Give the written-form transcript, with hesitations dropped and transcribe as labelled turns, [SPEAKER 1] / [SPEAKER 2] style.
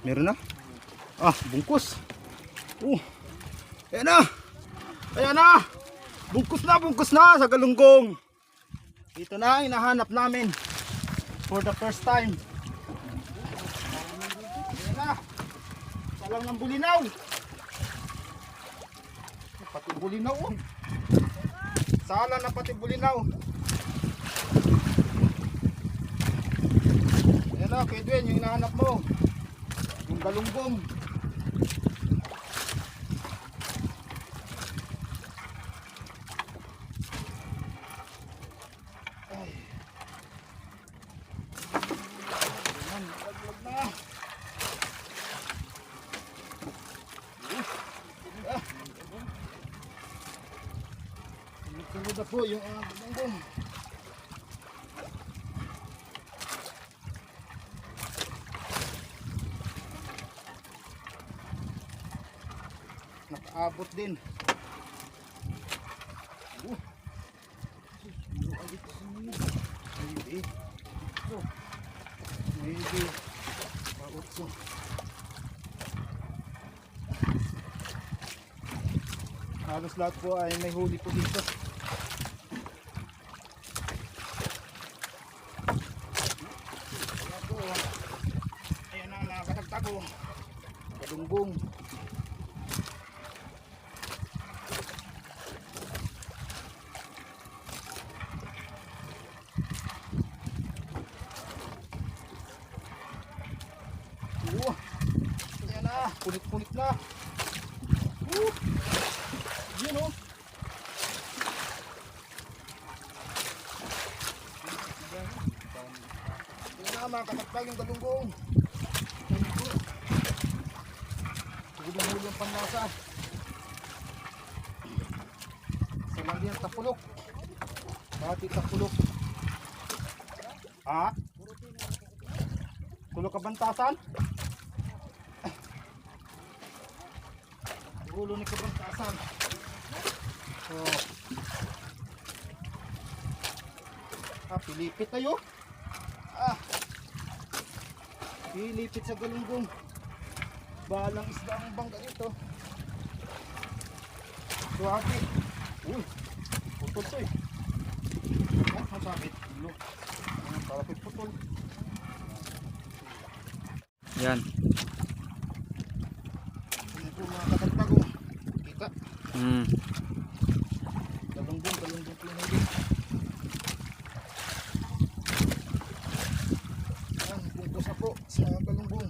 [SPEAKER 1] Meron na. Ah, bungkus. Ayan na. Ayan na. Bungkus na sa galunggong. Ito na ang hinahanap namin. For the first time. Ayan na. Salang ng bulinaw. Pati bulinaw oh. Sala na pati bulinaw. Ayan na, Kuya Edwin, yung hinahanap mo. Yung galunggong. Ay. Ayan, laglag na. Sunod na po yung galunggong. Nakaabot din. Maybe pautso. Halos lahat po ay may huli po dito. Ayan na mga katagtago. Galunggong. Ayan na, punit-punit na. Yun o. Ayan na mga katagtag yung galunggong. Huling-huli ang panlasa. Sa lang yan tapulok. Bati tapulok. Ah? Tulog kabantasan? Ulo ni kabantasan. So, pilipit tayo. Pilipit sa galunggong. Balang isda ang bangga dito. Suwati. Uy, putol to eh. Masakit. Parapit putol. Yan. Ito mga katagtago. Kita. Galunggong pinili.